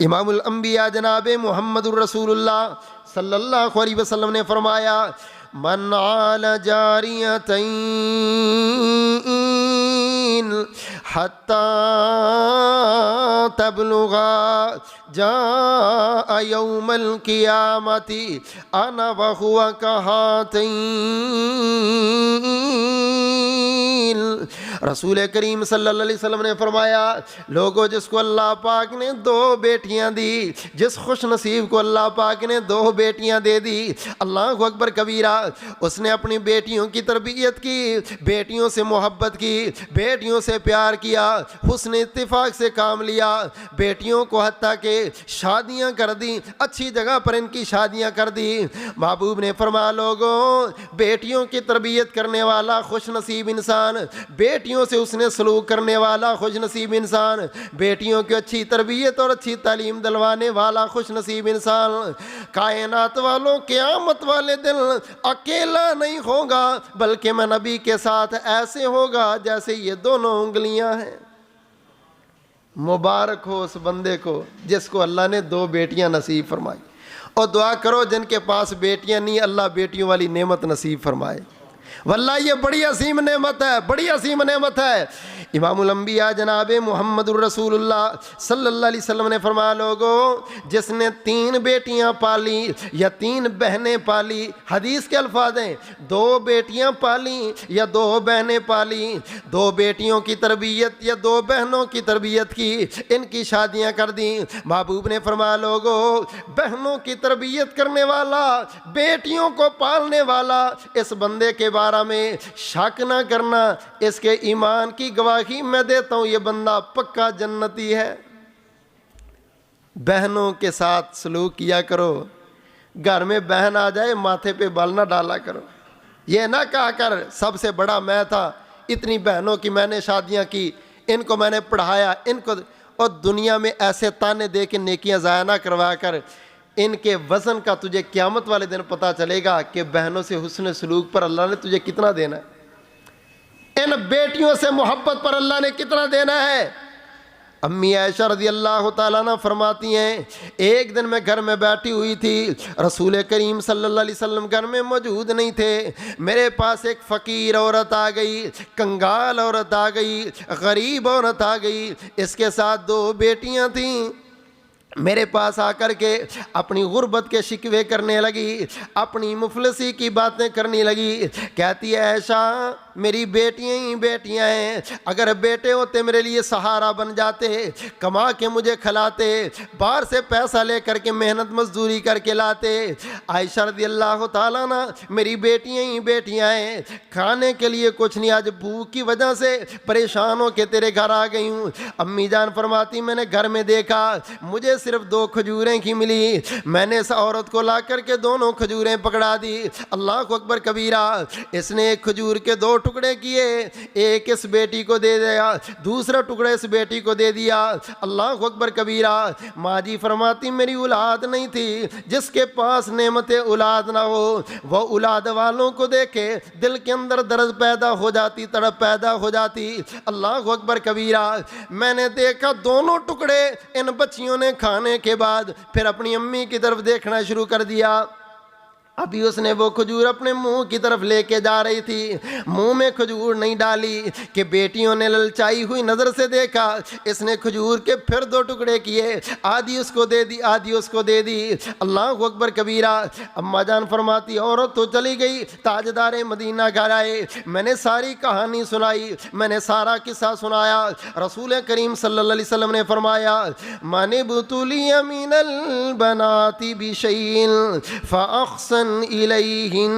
امام الانبیاء جناب محمد الرسول اللہ صلی اللہ علیہ وسلم نے فرمایا من عال جاریتین حتی تبلغا جاء یوم القیامت انا وہو کہاتین۔ رسول کریم صلی اللہ علیہ وسلم نے فرمایا لوگوں جس کو اللہ پاک نے 2 بیٹیاں دی، جس خوش نصیب کو اللہ پاک نے 2 بیٹیاں دے دی، اللہ اکبر کبیرہ، اس نے اپنی بیٹیوں کی تربیت کی، بیٹیوں سے محبت کی، بیٹیوں سے پیار کیا، حسن اتفاق سے کام لیا، بیٹیوں کو حتیٰ کہ شادیاں کر دی، اچھی جگہ پر ان کی شادیاں کر دی۔ محبوب نے فرمایا لوگوں بیٹیوں کی تربیت کرنے والا خوش نصیب انسان، بیٹیوں سے اس نے سلوک کرنے والا خوش نصیب انسان، بیٹیوں کی اچھی تربیت اور اچھی تعلیم دلوانے والا خوش نصیب انسان، کائنات والوں قیامت والے دن اکیلا نہیں ہوگا بلکہ میں نبی کے ساتھ ایسے ہوگا جیسے یہ دونوں انگلیاں ہیں۔ مبارک ہو اس بندے کو جس کو اللہ نے 2 بیٹیاں نصیب فرمائی، اور دعا کرو جن کے پاس بیٹیاں نہیں اللہ بیٹیوں والی نعمت نصیب فرمائے، واللہ یہ بڑی عظیم نعمت ہے، بڑی عظیم نعمت ہے۔ امام الانبیاء جناب محمد الرسول اللہ صلی اللہ علیہ وسلم نے فرمایا لوگوں جس نے 3 بیٹیاں پالی یا 3 بہنیں پالی، حدیث کے الفاظ ہیں 2 بیٹیاں پالی یا 2 بہنیں پالی، 2 بیٹیوں کی تربیت یا 2 بہنوں کی تربیت کی، ان کی شادیاں کر دیں۔ محبوب نے فرمایا لوگوں بہنوں کی تربیت کرنے والا، بیٹیوں کو پالنے والا، اس بندے کے بارے میں شک نہ کرنا، اس کے ایمان کی گواہی میں دیتا ہوں یہ بندہ پکا جنتی ہے۔ بہنوں کے ساتھ سلوک کیا کرو، گھر میں بہن آ جائے ماتھے پہ بال نہ ڈالا کرو، یہ نہ کہا کر سب سے بڑا میں تھا، اتنی بہنوں کی میں نے شادیاں کی، ان کو میں نے پڑھایا، ان کو، اور دنیا میں ایسے تانے دے کے نیکیاں ضائع نہ کروا کر ان کے وزن کا تجھے قیامت والے دن پتہ چلے گا کہ بہنوں سے حسن سلوک پر اللہ نے تجھے کتنا دینا ہے، ان بیٹیوں سے محبت پر اللہ نے کتنا دینا ہے۔ امی عائشہ رضی اللہ تعالیٰ عنہ فرماتی ہیں ایک دن میں گھر میں بیٹھی ہوئی تھی، رسول کریم صلی اللہ علیہ وسلم گھر میں موجود نہیں تھے، میرے پاس ایک فقیر عورت آ گئی، کنگال عورت آ گئی، غریب عورت آ گئی، اس کے ساتھ 2 بیٹیاں تھیں، میرے پاس آ کر کے اپنی غربت کے شکوے کرنے لگی، اپنی مفلسی کی باتیں کرنے لگی، کہتی ہے عائشہ میری بیٹیاں ہی بیٹیاں ہیں، اگر بیٹے ہوتے میرے لیے سہارا بن جاتے، کما کے مجھے کھلاتے، باہر سے پیسہ لے کر کے محنت مزدوری کر کے لاتے۔ عائشہ رضی اللہ تعالیٰ عنہ میری بیٹیاں ہی بیٹیاں ہیں، کھانے کے لیے کچھ نہیں، آج بھوک کی وجہ سے پریشان ہو کے تیرے گھر آ گئی ہوں۔ امی جان فرماتی میں نے گھر میں دیکھا مجھے صرف 2 کھجوریں کی ملی، میں نے اس عورت کو لا کر کے دونوں کھجوریں پکڑا دی، اللہ اکبر کبیرہ، اس نے ایک کھجور کے 2 ٹکڑے کیے، ایک اس بیٹی کو دے دیا، دوسرا ٹکڑا اس بیٹی کو دے دیا، اللہ اکبر کبیرہ۔ ماں جی فرماتی میری اولاد نہیں تھی، جس کے پاس نعمت اولاد نہ ہو وہ اولاد والوں کو دیکھے دل کے اندر درد پیدا ہو جاتی، تڑپ پیدا ہو جاتی، اللہ اکبر کبیرہ۔ میں نے دیکھا دونوں ٹکڑے ان بچیوں نے کھانے کے بعد پھر اپنی امی کی طرف دیکھنا شروع کر دیا، ابھی اس نے وہ کھجور اپنے منہ کی طرف لے کے جا رہی تھی، منہ میں کھجور نہیں ڈالی کہ بیٹیوں نے للچائی ہوئی نظر سے دیکھا، اس نے کھجور کے پھر 2 ٹکڑے کیے، آدھی اس کو دے دی آدھی اس کو دے دی، اللہ اکبر کبیرہ۔ اماں جان فرماتی عورت تو چلی گئی، تاجدار مدینہ گھر آئے، میں نے ساری کہانی سنائی، میں نے سارا قصہ سنایا، رسول کریم صلی اللہ علیہ وسلم نے فرمایا من ابتلی من البنات بشیء فاحسن الیہن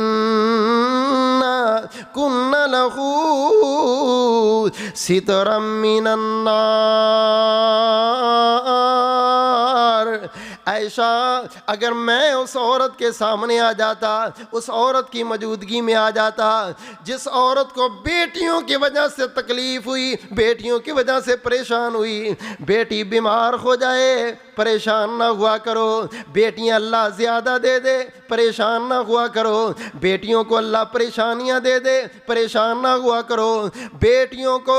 کن لہ سترا من النار۔ عائشہ اگر میں اس عورت کے سامنے آ جاتا، اس عورت کی موجودگی میں آ جاتا جس عورت کو بیٹیوں کی وجہ سے تکلیف ہوئی، بیٹیوں کی وجہ سے پریشان ہوئی، بیٹی بیمار ہو جائے پریشان نہ ہوا کرو، بیٹیاں اللہ زیادہ دے دے پریشان نہ ہوا کرو، بیٹیوں کو اللہ پریشانیاں دے دے پریشان نہ ہوا کرو، بیٹیوں کو